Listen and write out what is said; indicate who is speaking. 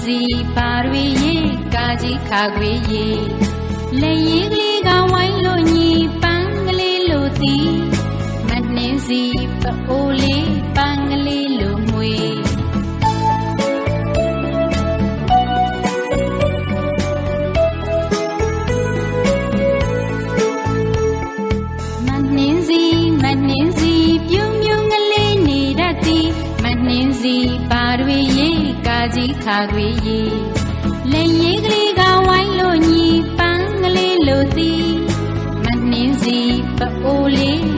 Speaker 1: စီပါရွေရေကာကြီးခါခွေရေလက်ရည်ကလေးကဝိုင်းလို့ညီပန်းကလေးလို့သည်မနှင်းစီပအိုးလေးပန်းကလေးလို့မွေမနှင်းစီပြုံးပြုံးကလေးနေတတ်သည်မနှင်းစီပါရွေရေကာကြီးခါခွေရေလက်ရည်ကလေးကဝိုင်းလို့ညီပန်းကလေးလို့သည်မနှင်းစီပအိုးလေး